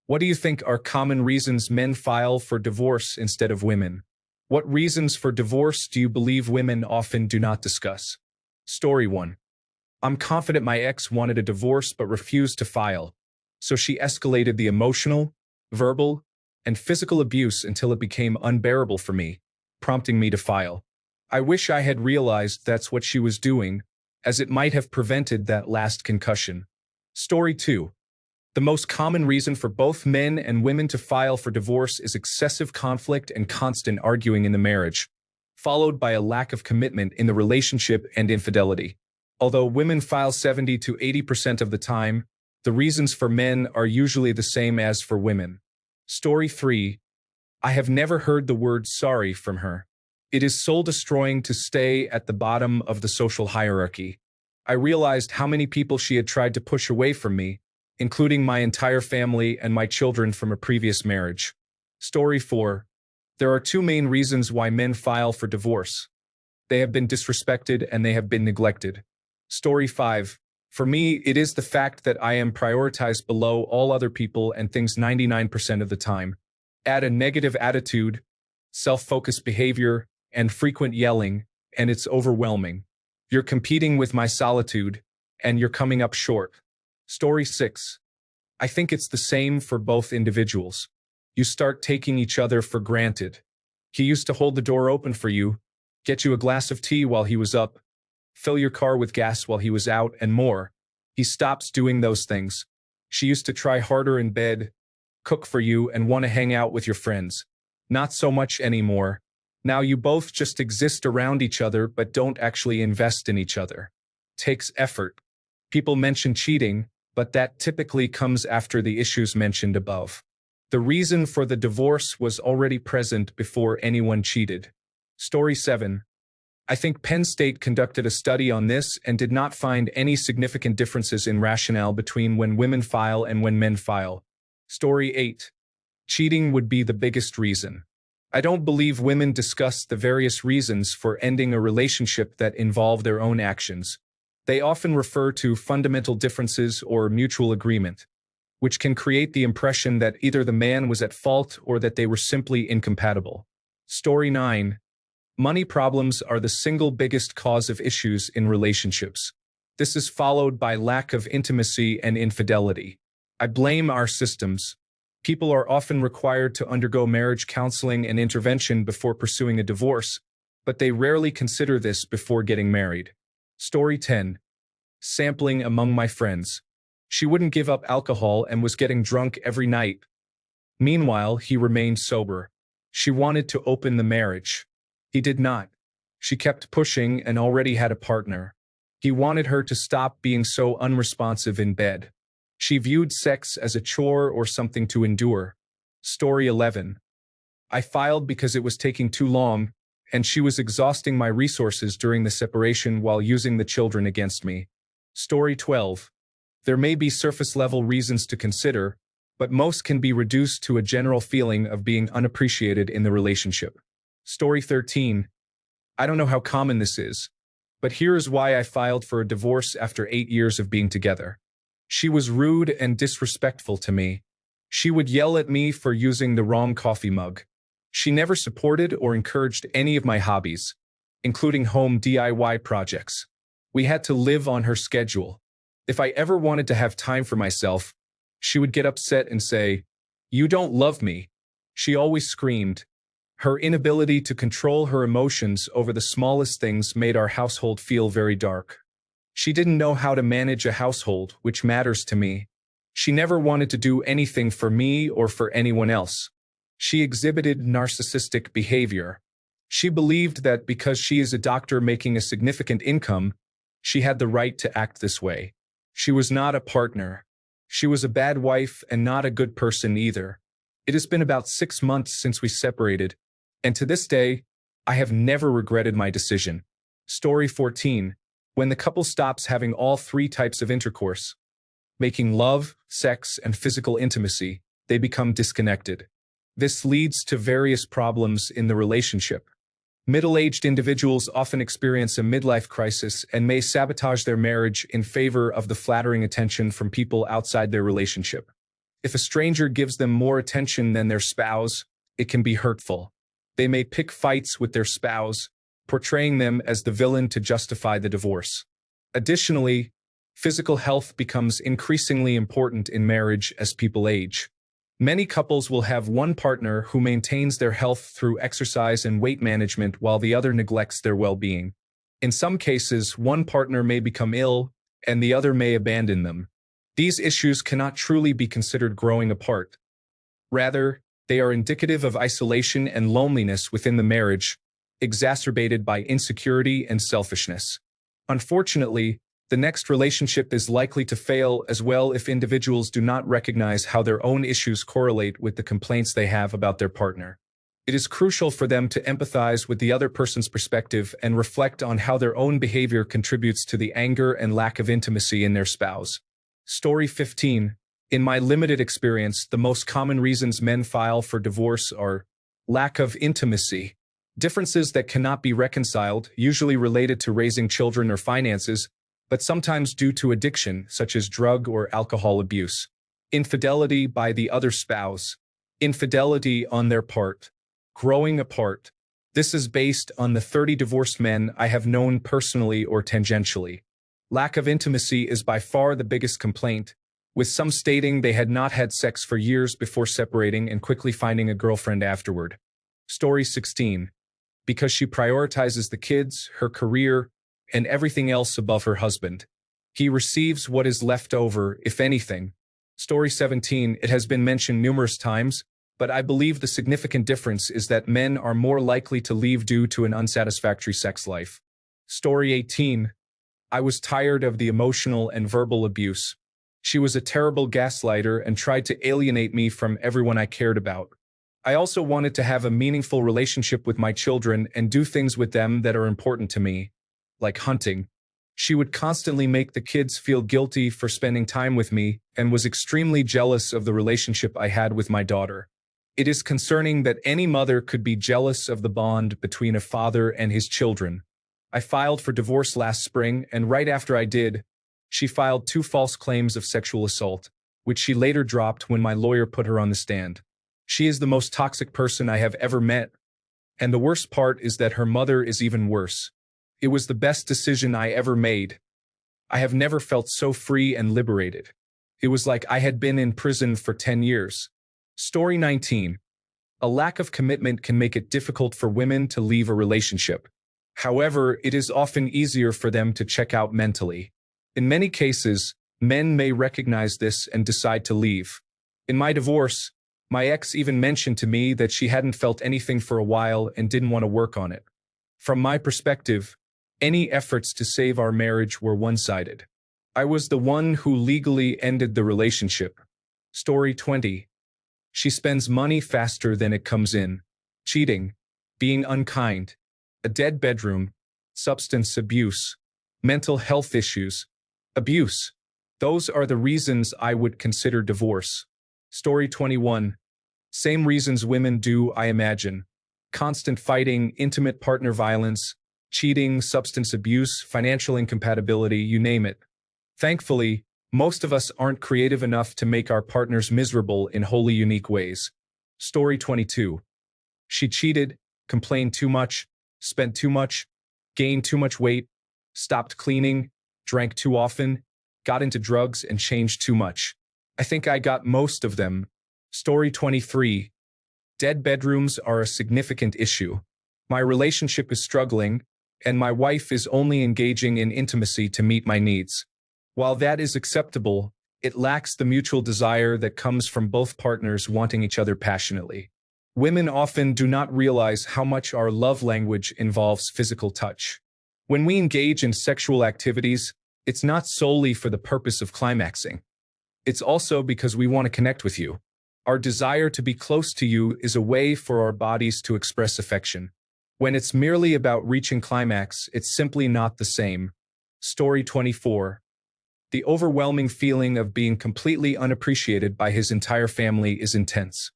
What do you think are common reasons men file for divorce instead of women? What reasons for divorce do you believe women often do not discuss? Story 1. I'm confident my ex wanted a divorce but refused to file, so she escalated the emotional, verbal, and physical abuse until it became unbearable for me, prompting me to file. I wish I had realized that's what she was doing, as it might have prevented that last concussion. Story 2. The most common reason for both men and women to file for divorce is excessive conflict and constant arguing in the marriage, followed by a lack of commitment in the relationship and infidelity. Although women file 70 to 80% of the time, the reasons for men are usually the same as for women. Story 3. I have never heard the word sorry from her. It is soul-destroying to stay at the bottom of the social hierarchy. I realized how many people she had tried to push away from me, including my entire family and my children from a previous marriage. Story 4. There are two main reasons why men file for divorce. They have been disrespected and they have been neglected. Story 5. For me, it is the fact that I am prioritized below all other people and things 99% of the time. Add a negative attitude, self-focused behavior, and frequent yelling, and it's overwhelming. You're competing with my solitude, and you're coming up short. Story 6. I think it's the same for both individuals. You start taking each other for granted. He used to hold the door open for you, get you a glass of tea while he was up, fill your car with gas while he was out, and more. He stops doing those things. She used to try harder in bed, cook for you, and want to hang out with your friends. Not so much anymore. Now you both just exist around each other but don't actually invest in each other. Takes effort. People mention cheating, but that typically comes after the issues mentioned above. The reason for the divorce was already present before anyone cheated. Story 7. I think Penn State conducted a study on this and did not find any significant differences in rationale between when women file and when men file. Story 8. Cheating would be the biggest reason. I don't believe women discuss the various reasons for ending a relationship that involve their own actions. They often refer to fundamental differences or mutual agreement, which can create the impression that either the man was at fault or that they were simply incompatible. Story 9. Money problems are the single biggest cause of issues in relationships. This is followed by lack of intimacy and infidelity. I blame our systems. People are often required to undergo marriage counseling and intervention before pursuing a divorce, but they rarely consider this before getting married. Story 10. Sampling among my friends. She wouldn't give up alcohol and was getting drunk every night. Meanwhile, he remained sober. She wanted to open the marriage. He did not. She kept pushing and already had a partner. He wanted her to stop being so unresponsive in bed. She viewed sex as a chore or something to endure. Story 11. I filed because it was taking too long, and she was exhausting my resources during the separation while using the children against me. Story 12. There may be surface-level reasons to consider, but most can be reduced to a general feeling of being unappreciated in the relationship. Story 13. I don't know how common this is, but here is why I filed for a divorce after 8 years of being together. She was rude and disrespectful to me. She would yell at me for using the wrong coffee mug. She never supported or encouraged any of my hobbies, including home DIY projects. We had to live on her schedule. If I ever wanted to have time for myself, she would get upset and say, "You don't love me." She always screamed. Her inability to control her emotions over the smallest things made our household feel very dark. She didn't know how to manage a household, which matters to me. She never wanted to do anything for me or for anyone else. She exhibited narcissistic behavior. She believed that because she is a doctor making a significant income, she had the right to act this way. She was not a partner. She was a bad wife and not a good person either. It has been about 6 months since we separated, and to this day, I have never regretted my decision. Story 14. When the couple stops having all 3 types of intercourse, making love, sex, and physical intimacy, they become disconnected. This leads to various problems in the relationship. Middle-aged individuals often experience a midlife crisis and may sabotage their marriage in favor of the flattering attention from people outside their relationship. If a stranger gives them more attention than their spouse, it can be hurtful. They may pick fights with their spouse, portraying them as the villain to justify the divorce. Additionally, physical health becomes increasingly important in marriage as people age. Many couples will have one partner who maintains their health through exercise and weight management while the other neglects their well-being. In some cases, one partner may become ill, and the other may abandon them. These issues cannot truly be considered growing apart. Rather, they are indicative of isolation and loneliness within the marriage, exacerbated by insecurity and selfishness. Unfortunately, the next relationship is likely to fail as well if individuals do not recognize how their own issues correlate with the complaints they have about their partner. It is crucial for them to empathize with the other person's perspective and reflect on how their own behavior contributes to the anger and lack of intimacy in their spouse. Story 15. In my limited experience, the most common reasons men file for divorce are lack of intimacy, differences that cannot be reconciled, usually related to raising children or finances, but sometimes due to addiction, such as drug or alcohol abuse, infidelity by the other spouse, infidelity on their part, growing apart. This is based on the 30 divorced men I have known personally or tangentially. Lack of intimacy is by far the biggest complaint, with some stating they had not had sex for years before separating and quickly finding a girlfriend afterward. Story 16. Because she prioritizes the kids, her career, and everything else above her husband. He receives what is left over, if anything. Story 17. It has been mentioned numerous times, but I believe the significant difference is that men are more likely to leave due to an unsatisfactory sex life. Story 18. I was tired of the emotional and verbal abuse. She was a terrible gaslighter and tried to alienate me from everyone I cared about. I also wanted to have a meaningful relationship with my children and do things with them that are important to me, like hunting. She would constantly make the kids feel guilty for spending time with me and was extremely jealous of the relationship I had with my daughter. It is concerning that any mother could be jealous of the bond between a father and his children. I filed for divorce last spring, and right after I did, she filed 2 false claims of sexual assault, which she later dropped when my lawyer put her on the stand. She is the most toxic person I have ever met, and the worst part is that her mother is even worse. It was the best decision I ever made. I have never felt so free and liberated. It was like I had been in prison for 10 years. Story 19. A lack of commitment can make it difficult for women to leave a relationship. However, it is often easier for them to check out mentally. In many cases, men may recognize this and decide to leave. In my divorce, my ex even mentioned to me that she hadn't felt anything for a while and didn't want to work on it. From my perspective, any efforts to save our marriage were one-sided. I was the one who legally ended the relationship. Story 20. She spends money faster than it comes in. Cheating, being unkind, a dead bedroom, substance abuse, mental health issues, abuse. Those are the reasons I would consider divorce. Story 21. Same reasons women do, I imagine. Constant fighting, intimate partner violence, cheating, substance abuse, financial incompatibility, you name it. Thankfully, most of us aren't creative enough to make our partners miserable in wholly unique ways. Story 22. She cheated, complained too much, spent too much, gained too much weight, stopped cleaning, drank too often, got into drugs, and changed too much. I think I got most of them. Story 23. Dead bedrooms are a significant issue. My relationship is struggling, and my wife is only engaging in intimacy to meet my needs. While that is acceptable, it lacks the mutual desire that comes from both partners wanting each other passionately. Women often do not realize how much our love language involves physical touch. When we engage in sexual activities, it's not solely for the purpose of climaxing. It's also because we want to connect with you. Our desire to be close to you is a way for our bodies to express affection. When it's merely about reaching climax, it's simply not the same. Story 24. The overwhelming feeling of being completely unappreciated by his entire family is intense.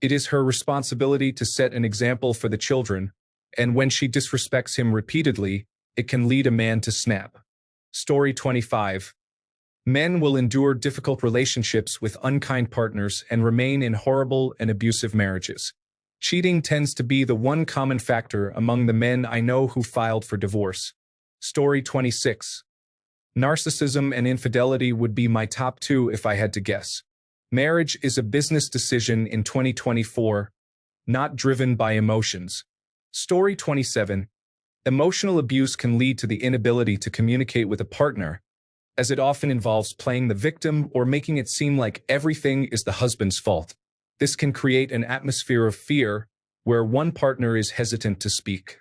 It is her responsibility to set an example for the children, and when she disrespects him repeatedly, it can lead a man to snap. Story 25. Men will endure difficult relationships with unkind partners and remain in horrible and abusive marriages. Cheating tends to be the one common factor among the men I know who filed for divorce. Story 26. Narcissism and infidelity would be my top two if I had to guess. Marriage is a business decision in 2024, not driven by emotions. Story 27. Emotional abuse can lead to the inability to communicate with a partner, as it often involves playing the victim or making it seem like everything is the husband's fault. This can create an atmosphere of fear where one partner is hesitant to speak.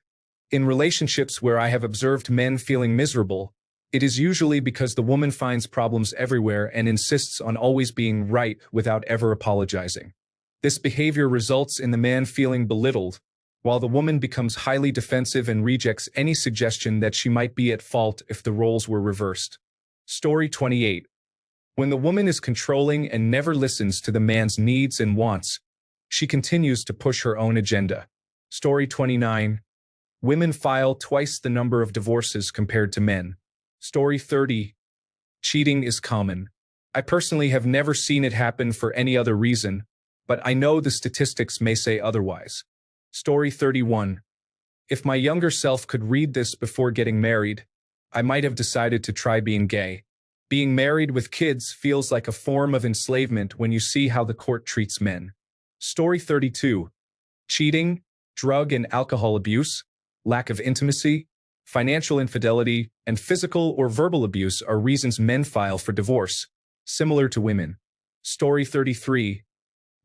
In relationships where I have observed men feeling miserable, it is usually because the woman finds problems everywhere and insists on always being right without ever apologizing. This behavior results in the man feeling belittled, while the woman becomes highly defensive and rejects any suggestion that she might be at fault if the roles were reversed. Story 28. When the woman is controlling and never listens to the man's needs and wants, she continues to push her own agenda. Story 29. Women file twice the number of divorces compared to men. Story 30. Cheating is common. I personally have never seen it happen for any other reason, but I know the statistics may say otherwise. Story 31. If my younger self could read this before getting married, I might have decided to try being gay. Being married with kids feels like a form of enslavement when you see how the court treats men. Story 32. Cheating, drug and alcohol abuse, lack of intimacy, financial infidelity, and physical or verbal abuse are reasons men file for divorce, similar to women. Story 33.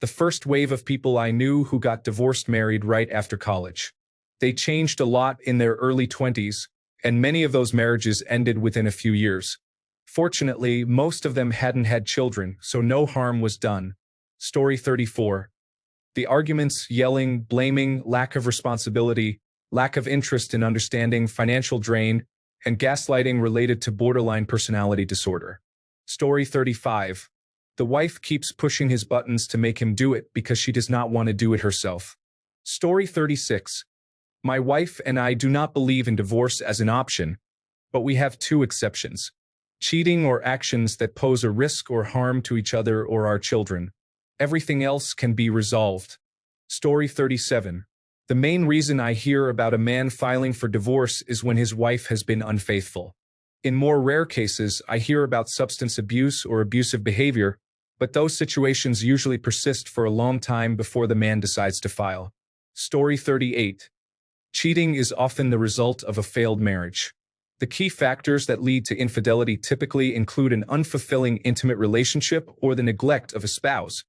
The first wave of people I knew who got divorced married right after college. They changed a lot in their early 20s, and many of those marriages ended within a few years. Fortunately, most of them hadn't had children, so no harm was done. Story 34. The arguments, yelling, blaming, lack of responsibility, lack of interest in understanding, financial drain, and gaslighting related to borderline personality disorder. Story 35. The wife keeps pushing his buttons to make him do it because she does not want to do it herself. Story 36. My wife and I do not believe in divorce as an option, but we have two exceptions: cheating or actions that pose a risk or harm to each other or our children. Everything else can be resolved. Story 37. The main reason I hear about a man filing for divorce is when his wife has been unfaithful. In more rare cases, I hear about substance abuse or abusive behavior, but those situations usually persist for a long time before the man decides to file. Story 38. Cheating is often the result of a failed marriage. The key factors that lead to infidelity typically include an unfulfilling intimate relationship or the neglect of a spouse,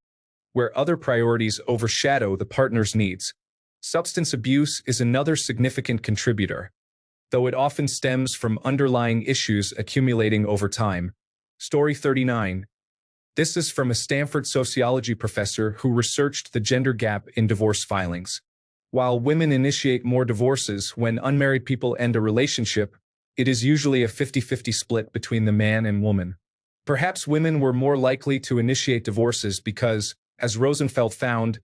where other priorities overshadow the partner's needs. Substance abuse is another significant contributor, though it often stems from underlying issues accumulating over time. Story 39. This is from a Stanford sociology professor who researched the gender gap in divorce filings. While women initiate more divorces when unmarried people end a relationship, it is usually a 50-50 split between the man and woman. Perhaps women were more likely to initiate divorces because, as Rosenfeld found,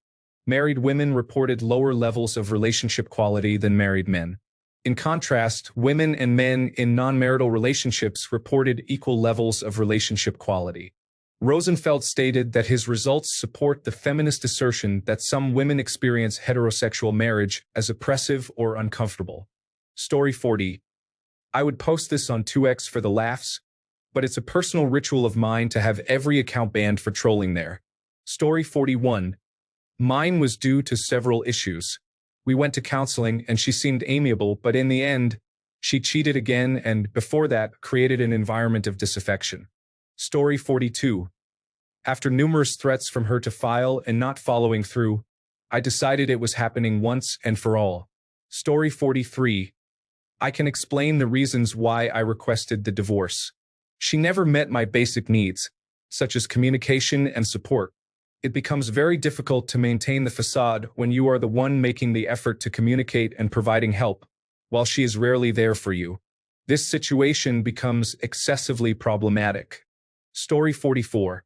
married women reported lower levels of relationship quality than married men. In contrast, women and men in non-marital relationships reported equal levels of relationship quality. Rosenfeld stated that his results support the feminist assertion that some women experience heterosexual marriage as oppressive or uncomfortable. Story 40. I would post this on 2x for the laughs, but it's a personal ritual of mine to have every account banned for trolling there. Story 41. Mine was due to several issues. We went to counseling and she seemed amiable, but in the end, she cheated again and, before that, created an environment of disaffection. Story 42. After numerous threats from her to file and not following through, I decided it was happening once and for all. Story 43. I can explain the reasons why I requested the divorce. She never met my basic needs, such as communication and support. It becomes very difficult to maintain the facade when you are the one making the effort to communicate and providing help, while she is rarely there for you. This situation becomes excessively problematic. Story 44.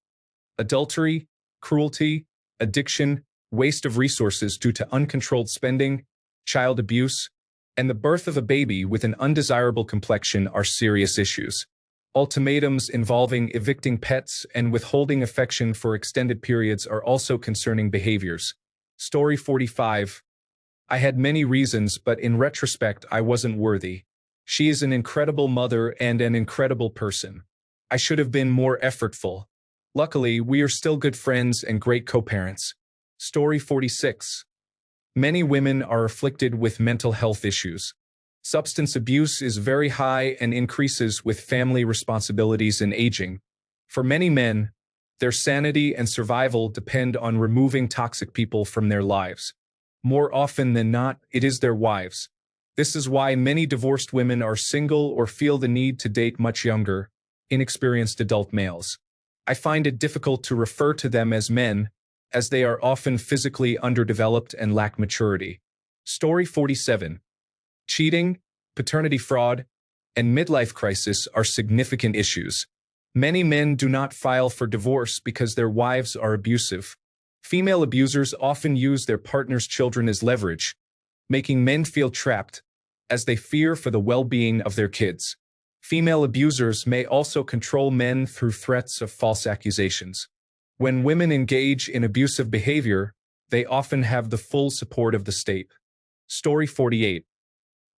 Adultery, cruelty, addiction, waste of resources due to uncontrolled spending, child abuse, and the birth of a baby with an undesirable complexion are serious issues. Ultimatums involving evicting pets and withholding affection for extended periods are also concerning behaviors. Story 45. I had many reasons, but in retrospect, I wasn't worthy. She is an incredible mother and an incredible person. I should have been more effortful. Luckily, we are still good friends and great co-parents. Story 46. Many women are afflicted with mental health issues. Substance abuse is very high and increases with family responsibilities and aging. For many men, their sanity and survival depend on removing toxic people from their lives. More often than not, it is their wives. This is why many divorced women are single or feel the need to date much younger, inexperienced adult males. I find it difficult to refer to them as men, as they are often physically underdeveloped and lack maturity. Story 47. Cheating, paternity fraud, and midlife crisis are significant issues. Many men do not file for divorce because their wives are abusive. Female abusers often use their partner's children as leverage, making men feel trapped, as they fear for the well-being of their kids. Female abusers may also control men through threats of false accusations. When women engage in abusive behavior, they often have the full support of the state. Story 48.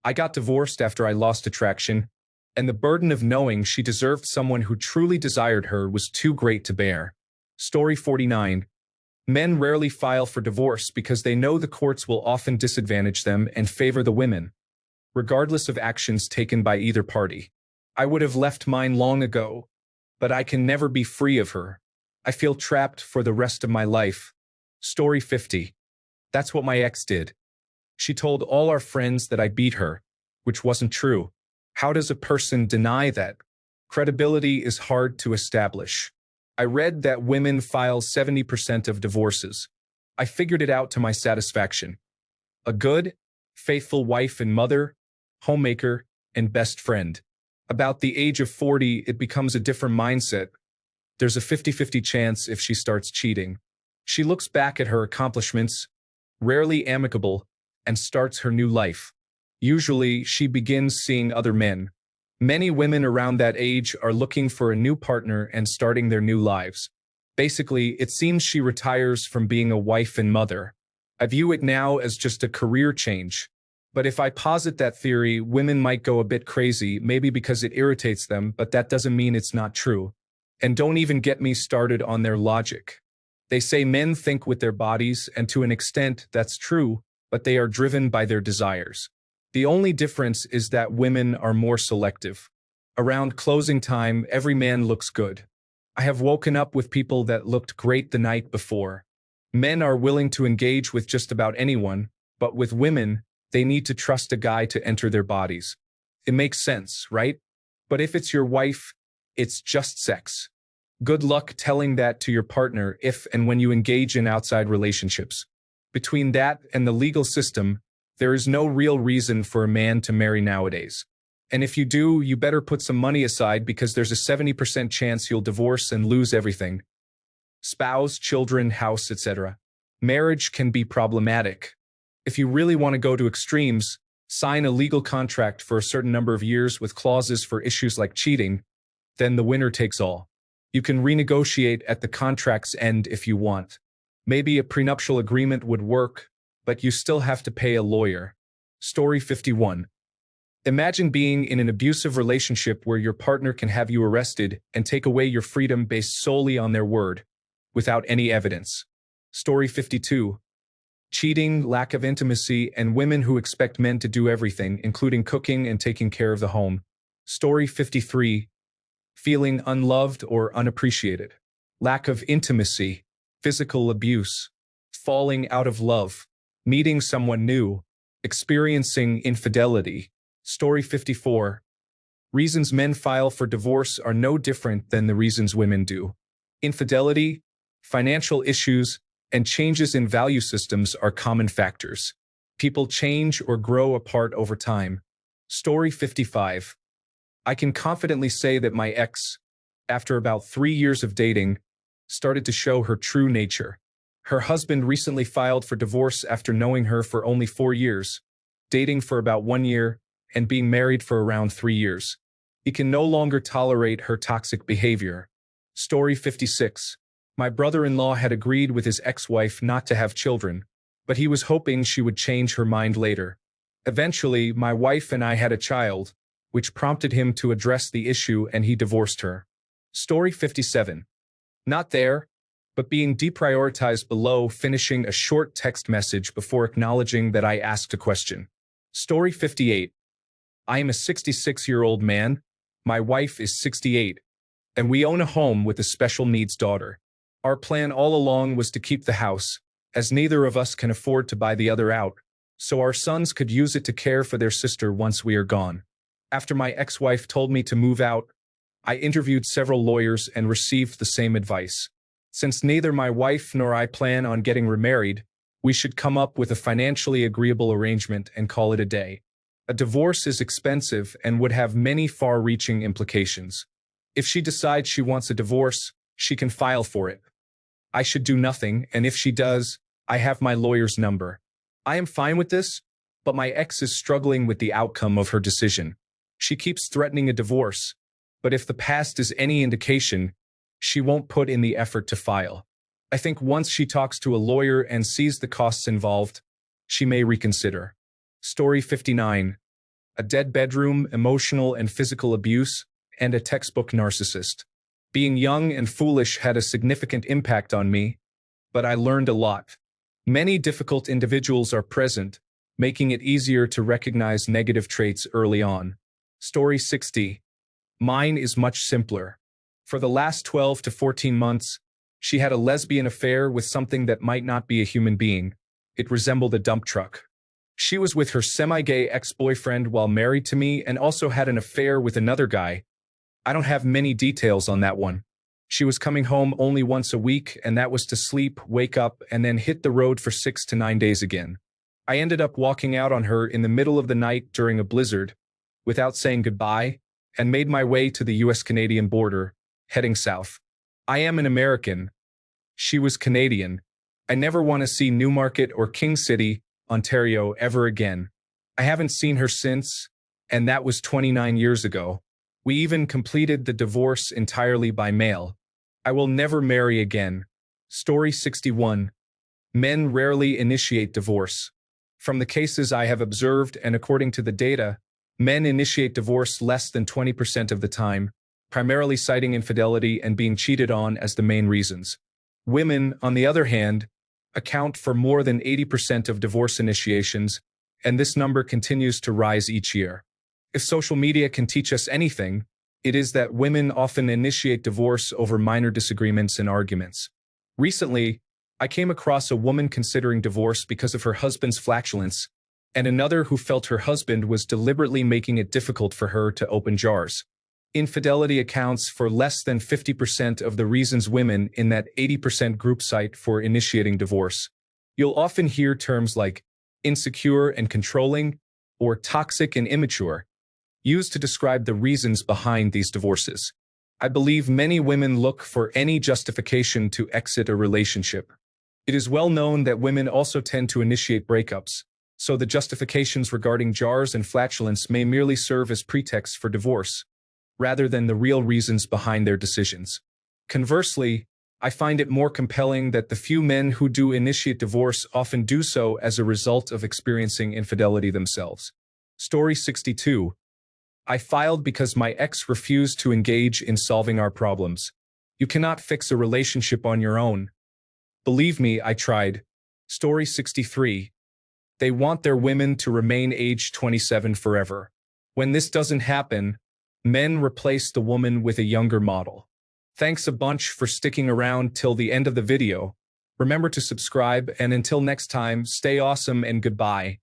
I got divorced after I lost attraction, and the burden of knowing she deserved someone who truly desired her was too great to bear. Story 49. Men rarely file for divorce because they know the courts will often disadvantage them and favor the women, regardless of actions taken by either party. I would have left mine long ago, but I can never be free of her. I feel trapped for the rest of my life. Story 50. That's what my ex did. She told all our friends that I beat her, which wasn't true. How does a person deny that? Credibility is hard to establish. I read that women file 70% of divorces. I figured it out to my satisfaction. A good, faithful wife and mother, homemaker, and best friend. About the age of 40, it becomes a different mindset. There's a 50-50 chance if she starts cheating. She looks back at her accomplishments, rarely amicable, and starts her new life. Usually, she begins seeing other men. Many women around that age are looking for a new partner and starting their new lives. Basically, it seems she retires from being a wife and mother. I view it now as just a career change. But if I posit that theory, women might go a bit crazy, maybe because it irritates them, but that doesn't mean it's not true. And don't even get me started on their logic. They say men think with their bodies, and to an extent, that's true, but they are driven by their desires. The only difference is that women are more selective. Around closing time, every man looks good. I have woken up with people that looked great the night before. Men are willing to engage with just about anyone, but with women, they need to trust a guy to enter their bodies. It makes sense, right? But if it's your wife, it's just sex. Good luck telling that to your partner if and when you engage in outside relationships. Between that and the legal system, there is no real reason for a man to marry nowadays. And if you do, you better put some money aside because there's a 70% chance you'll divorce and lose everything. Spouse, children, house, etc. Marriage can be problematic. If you really want to go to extremes, sign a legal contract for a certain number of years with clauses for issues like cheating, then the winner takes all. You can renegotiate at the contract's end if you want. Maybe a prenuptial agreement would work, but you still have to pay a lawyer. Story 51. Imagine being in an abusive relationship where your partner can have you arrested and take away your freedom based solely on their word, without any evidence. Story 52. Cheating, lack of intimacy, and women who expect men to do everything, including cooking and taking care of the home. Story 53. Feeling unloved or unappreciated. Lack of intimacy, physical abuse, falling out of love, meeting someone new, experiencing infidelity. Story 54. Reasons men file for divorce are no different than the reasons women do. Infidelity, financial issues, and changes in value systems are common factors. People change or grow apart over time. Story 55. I can confidently say that my ex, after about 3 years of dating, started to show her true nature. Her husband recently filed for divorce after knowing her for only 4 years, dating for about 1 year, and being married for around 3 years. He can no longer tolerate her toxic behavior. Story 56. My brother-in-law had agreed with his ex-wife not to have children, but he was hoping she would change her mind later. Eventually, my wife and I had a child, which prompted him to address the issue, and he divorced her. Story 57. Not there, but being deprioritized below, finishing a short text message before acknowledging that I asked a question. Story 58. I am a 66-year-old man. My wife is 68, and we own a home with a special needs daughter. Our plan all along was to keep the house, as neither of us can afford to buy the other out, so our sons could use it to care for their sister once we are gone. After my ex-wife told me to move out, I interviewed several lawyers and received the same advice. Since neither my wife nor I plan on getting remarried, we should come up with a financially agreeable arrangement and call it a day. A divorce is expensive and would have many far-reaching implications. If she decides she wants a divorce, she can file for it. I should do nothing, and if she does, I have my lawyer's number. I am fine with this, but my ex is struggling with the outcome of her decision. She keeps threatening a divorce, but if the past is any indication, she won't put in the effort to file. I think once she talks to a lawyer and sees the costs involved, she may reconsider. Story 59. A dead bedroom, emotional and physical abuse, and a textbook narcissist. Being young and foolish had a significant impact on me, but I learned a lot. Many difficult individuals are present, making it easier to recognize negative traits early on. Story 60. Mine is much simpler. For the last 12 to 14 months, she had a lesbian affair with something that might not be a human being. It resembled a dump truck. She was with her semi-gay ex-boyfriend while married to me and also had an affair with another guy. I don't have many details on that one. She was coming home only once a week, and that was to sleep, wake up, and then hit the road for 6 to 9 days again. I ended up walking out on her in the middle of the night during a blizzard, without saying goodbye, and made my way to the US-Canadian border, heading south. I am an American. She was Canadian. I never want to see Newmarket or King City, Ontario ever again. I haven't seen her since, and that was 29 years ago. We even completed the divorce entirely by mail. I will never marry again. Story 61. Men rarely initiate divorce. From the cases I have observed and according to the data, men initiate divorce less than 20% of the time, primarily citing infidelity and being cheated on as the main reasons. Women, on the other hand, account for more than 80% of divorce initiations, and this number continues to rise each year. If social media can teach us anything, it is that women often initiate divorce over minor disagreements and arguments. Recently, I came across a woman considering divorce because of her husband's flatulence, and another who felt her husband was deliberately making it difficult for her to open jars. Infidelity accounts for less than 50% of the reasons women in that 80% group cite for initiating divorce. You'll often hear terms like insecure and controlling, or toxic and immature, used to describe the reasons behind these divorces. I believe many women look for any justification to exit a relationship. It is well known that women also tend to initiate breakups, so the justifications regarding jars and flatulence may merely serve as pretexts for divorce, rather than the real reasons behind their decisions. Conversely, I find it more compelling that the few men who do initiate divorce often do so as a result of experiencing infidelity themselves. Story 62. I filed because my ex refused to engage in solving our problems. You cannot fix a relationship on your own. Believe me, I tried. Story 63. They want their women to remain age 27 forever. When this doesn't happen, men replace the woman with a younger model. Thanks a bunch for sticking around till the end of the video. Remember to subscribe, and until next time, stay awesome and goodbye.